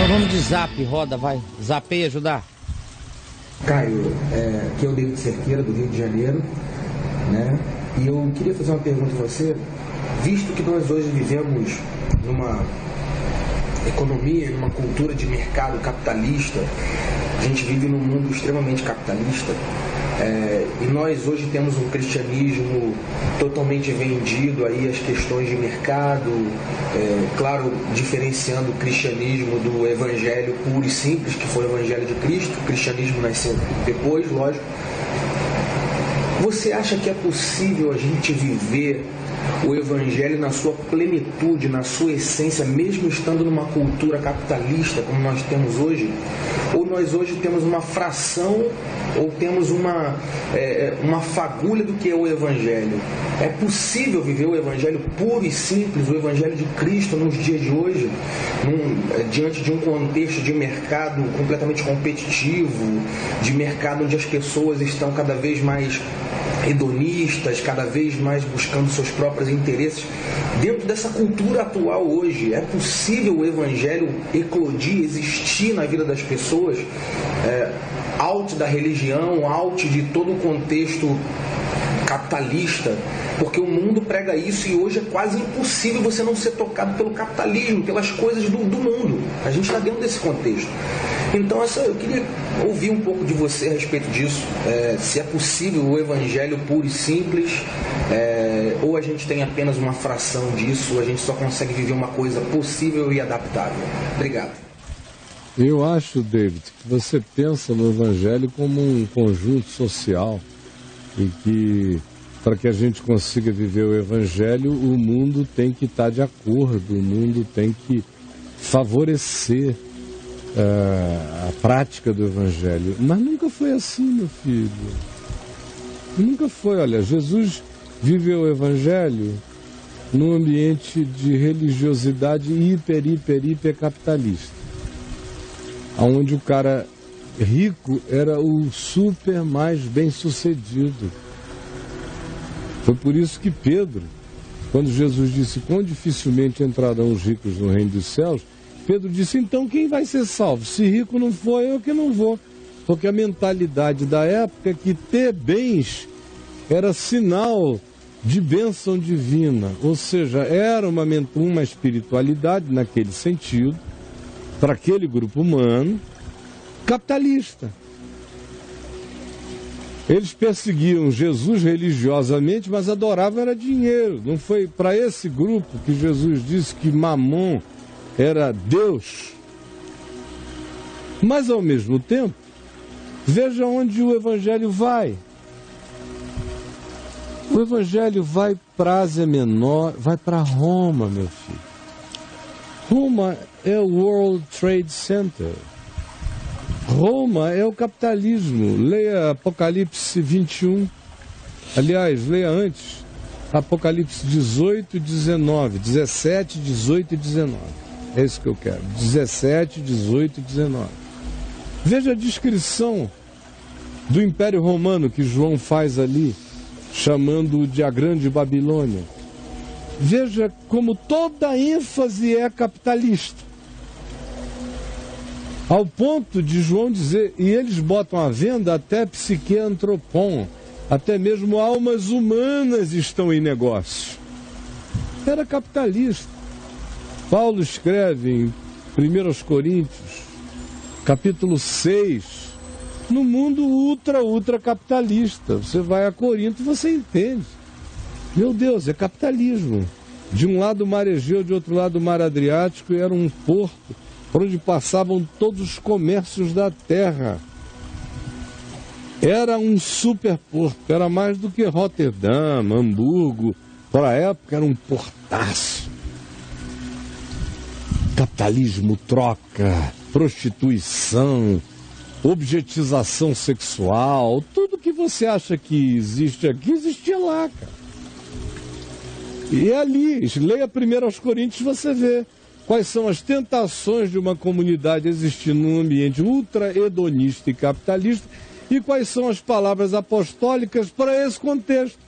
Então vamos de zap, roda, vai. Zapeia, ajudar. Caio, aqui é o David Cerqueira, do Rio de Janeiro, né? E eu queria fazer uma pergunta a você, visto que nós hoje vivemos numa economia, numa cultura de mercado capitalista, a gente vive num mundo extremamente capitalista, e nós hoje temos um cristianismo totalmente vendido aí às questões de mercado, claro, diferenciando o cristianismo do evangelho puro e simples, que foi o evangelho de Cristo. O cristianismo nasceu depois, lógico. Você acha que é possível a gente viver o evangelho na sua plenitude, na sua essência, mesmo estando numa cultura capitalista como nós temos hoje? Ou nós hoje temos uma fração, ou temos uma fagulha do que é o evangelho? É possível viver o evangelho puro e simples, o evangelho de Cristo nos dias de hoje, diante de um contexto de mercado completamente competitivo, de mercado onde as pessoas estão cada vez mais hedonistas, cada vez mais buscando seus próprios interesses? Dentro dessa cultura atual hoje, é possível o evangelho eclodir, existir na vida das pessoas, out da religião, out de todo o contexto capitalista? Porque o mundo prega isso e hoje é quase impossível você não ser tocado pelo capitalismo, pelas coisas do mundo. A gente está dentro desse contexto. Então eu queria ouvir um pouco de você a respeito disso, se é possível o evangelho puro e simples, ou a gente tem apenas uma fração disso, ou a gente só consegue viver uma coisa possível e adaptável. Obrigado. Eu acho, David, que você pensa no evangelho como um conjunto social e que, para que a gente consiga viver o evangelho, o mundo tem que estar de acordo, o mundo tem que favorecer a prática do evangelho. Mas nunca foi assim, meu filho. Nunca foi. Olha, Jesus viveu o evangelho num ambiente de religiosidade hiper capitalista, onde o cara rico era o super mais bem sucedido. Foi por isso que Pedro, quando Jesus disse quão dificilmente entrarão os ricos no reino dos céus, Pedro disse, então quem vai ser salvo? Se rico não for, eu que não vou. Porque a mentalidade da época é que ter bens era sinal de bênção divina. Ou seja, era uma espiritualidade, naquele sentido, para aquele grupo humano, capitalista. Eles perseguiam Jesus religiosamente, mas adoravam era dinheiro. Não foi para esse grupo que Jesus disse que Mamon era Deus. Mas ao mesmo tempo, veja onde o evangelho vai. O evangelho vai para a Ásia Menor, vai para Roma, meu filho. Roma é o World Trade Center. Roma é o capitalismo. Leia Apocalipse 21. Aliás, leia antes. Apocalipse 18, 19. 17, 18 e 19. É isso que eu quero. 17, 18 e 19. Veja a descrição do Império Romano que João faz ali, chamando de a Grande Babilônia. Veja como toda a ênfase é capitalista. Ao ponto de João dizer, e eles botam à venda até psiqueantropon, até mesmo almas humanas estão em negócio. Era capitalista. Paulo escreve em 1 Coríntios, capítulo 6, no mundo ultra capitalista. Você vai a Corinto e você entende. Meu Deus, é capitalismo. De um lado o mar Egeu, de outro lado o mar Adriático, e era um porto por onde passavam todos os comércios da terra. Era um superporto, era mais do que Roterdã, Hamburgo. Para a época era um portaço. Capitalismo, troca, prostituição, objetização sexual, tudo que você acha que existe aqui, existia lá, cara. E é ali, leia 1 Coríntios, você vê quais são as tentações de uma comunidade existindo num ambiente ultra-hedonista e capitalista e quais são as palavras apostólicas para esse contexto.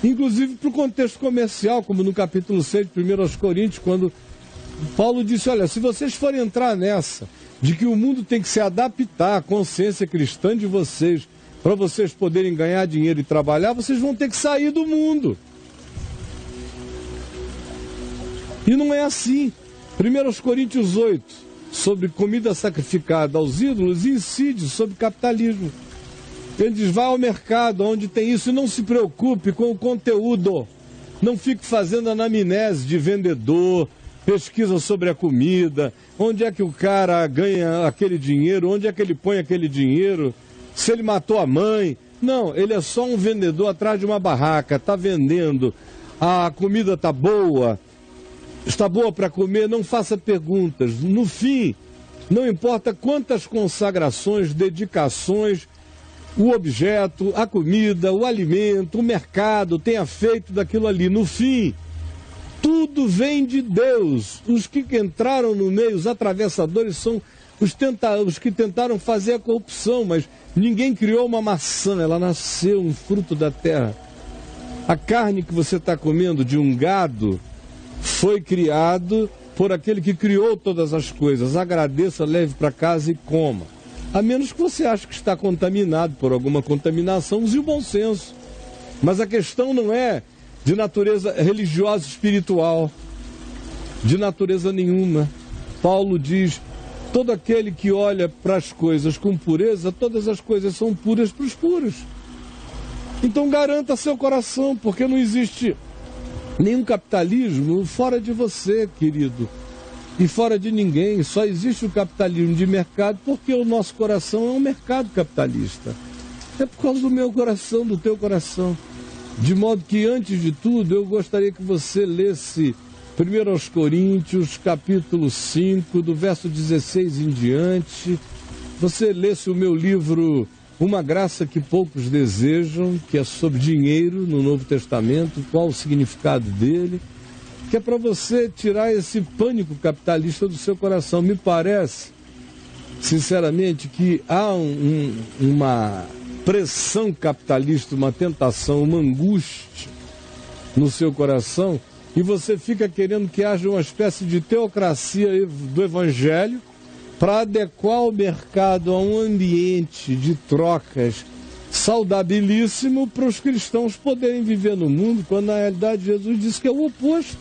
Inclusive para o contexto comercial, como no capítulo 6 de 1 Coríntios, quando Paulo disse, olha, se vocês forem entrar nessa, de que o mundo tem que se adaptar à consciência cristã de vocês, para vocês poderem ganhar dinheiro e trabalhar, vocês vão ter que sair do mundo. E não é assim. 1 Coríntios 8, sobre comida sacrificada aos ídolos, incide sobre capitalismo. Ele diz, vá ao mercado onde tem isso e não se preocupe com o conteúdo. Não fique fazendo anamnese de vendedor, pesquisa sobre a comida, onde é que o cara ganha aquele dinheiro, onde é que ele põe aquele dinheiro, se ele matou a mãe. Não, ele é só um vendedor atrás de uma barraca, está vendendo, a comida está boa para comer, não faça perguntas. No fim, não importa quantas consagrações, dedicações, o objeto, a comida, o alimento, o mercado tenha feito daquilo ali. No fim, tudo vem de Deus. Os que entraram no meio, os atravessadores, são os que tentaram fazer a corrupção, mas ninguém criou uma maçã, ela nasceu um fruto da terra. A carne que você está comendo de um gado foi criado por aquele que criou todas as coisas. Agradeça, leve para casa e coma. A menos que você ache que está contaminado por alguma contaminação, use o bom senso. Mas a questão não é de natureza religiosa espiritual, de natureza nenhuma. Paulo diz, todo aquele que olha para as coisas com pureza, todas as coisas são puras para os puros. Então garanta seu coração, porque não existe nenhum capitalismo fora de você, querido. E fora de ninguém, só existe o capitalismo de mercado porque o nosso coração é um mercado capitalista. É por causa do meu coração, do teu coração. De modo que, antes de tudo, eu gostaria que você lesse 1 Coríntios, capítulo 5, do verso 16 em diante. Você lesse o meu livro Uma Graça que Poucos Desejam, que é sobre dinheiro no Novo Testamento, qual o significado dele, que é para você tirar esse pânico capitalista do seu coração. Me parece, sinceramente, que há uma pressão capitalista, uma tentação, uma angústia no seu coração, e você fica querendo que haja uma espécie de teocracia do Evangelho para adequar o mercado a um ambiente de trocas saudabilíssimo para os cristãos poderem viver no mundo, quando na realidade Jesus disse que é o oposto.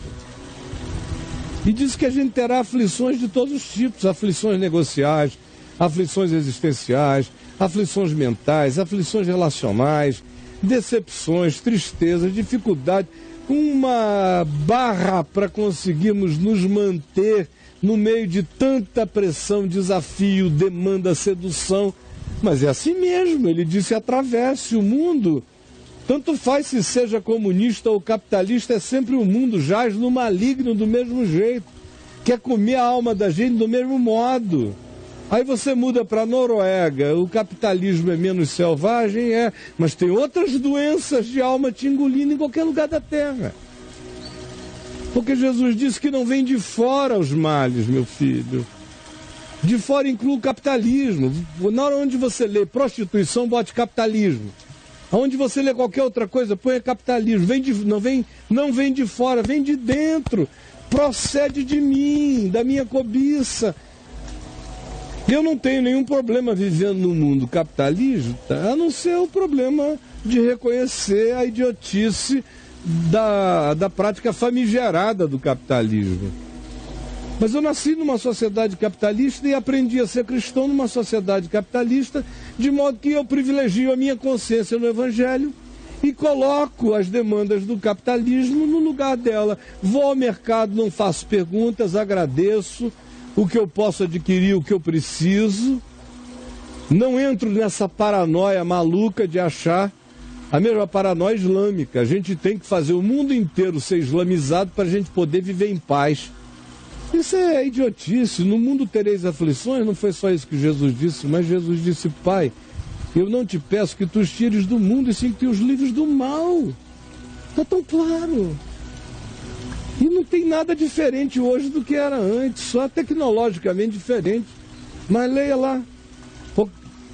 E disse que a gente terá aflições de todos os tipos, aflições negociais, aflições existenciais, aflições mentais, aflições relacionais, decepções, tristezas, dificuldades, uma barra para conseguirmos nos manter no meio de tanta pressão, desafio, demanda, sedução. Mas é assim mesmo, ele disse, atravesse o mundo. Tanto faz se seja comunista ou capitalista, é sempre o mundo, jaz no maligno do mesmo jeito. Quer comer a alma da gente do mesmo modo. Aí você muda para a Noruega, o capitalismo é menos selvagem, mas tem outras doenças de alma te engolindo em qualquer lugar da terra. Porque Jesus disse que não vem de fora os males, meu filho. De fora inclui o capitalismo. Na hora onde você lê prostituição, bote capitalismo. Onde você lê qualquer outra coisa, põe capitalismo. Não vem de fora, vem de dentro. Procede de mim, da minha cobiça. Eu não tenho nenhum problema vivendo no mundo capitalista, a não ser o problema de reconhecer a idiotice da prática famigerada do capitalismo. Mas eu nasci numa sociedade capitalista e aprendi a ser cristão numa sociedade capitalista, de modo que eu privilegio a minha consciência no Evangelho e coloco as demandas do capitalismo no lugar dela. Vou ao mercado, não faço perguntas, agradeço o que eu posso adquirir, o que eu preciso. Não entro nessa paranoia maluca de achar a mesma paranoia islâmica. A gente tem que fazer o mundo inteiro ser islamizado para a gente poder viver em paz. Isso é idiotice. No mundo tereis aflições, não foi só isso que Jesus disse, mas Jesus disse, Pai, eu não te peço que tu os tires do mundo, e sim que tu os livres do mal. Está tão claro. E não tem nada diferente hoje do que era antes, só tecnologicamente diferente. Mas leia lá,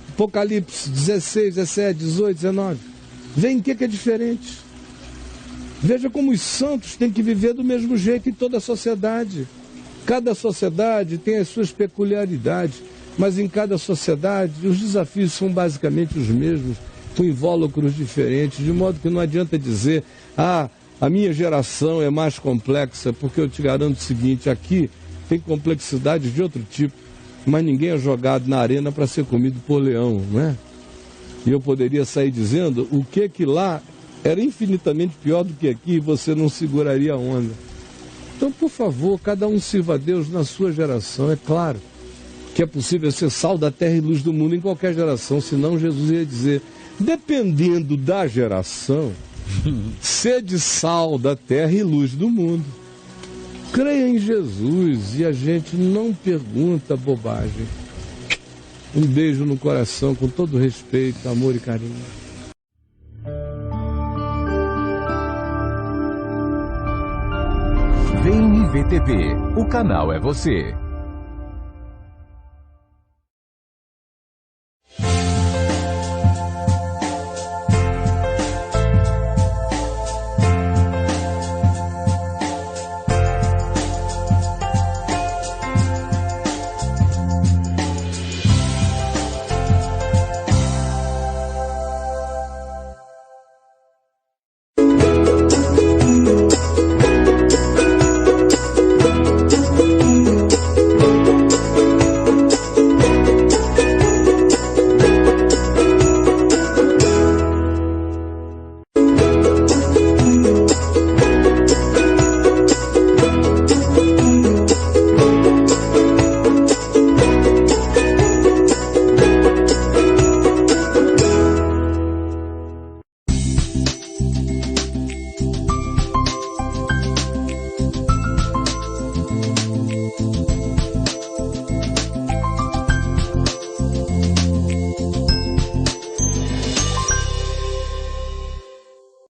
Apocalipse 16, 17, 18, 19. Vê em que é diferente. Veja como os santos têm que viver do mesmo jeito em toda a sociedade. Cada sociedade tem as suas peculiaridades, mas em cada sociedade os desafios são basicamente os mesmos, com invólucros diferentes, de modo que não adianta dizer, a minha geração é mais complexa, porque eu te garanto o seguinte, aqui tem complexidades de outro tipo, mas ninguém é jogado na arena para ser comido por leão, não é? E eu poderia sair dizendo o que lá era infinitamente pior do que aqui e você não seguraria a onda. Então, por favor, cada um sirva a Deus na sua geração. É claro que é possível ser sal da terra e luz do mundo em qualquer geração, senão Jesus ia dizer, dependendo da geração, sede sal da terra e luz do mundo. Creia em Jesus e a gente não pergunta bobagem. Um beijo no coração, com todo respeito, amor e carinho. Vem IVTV, o canal é você.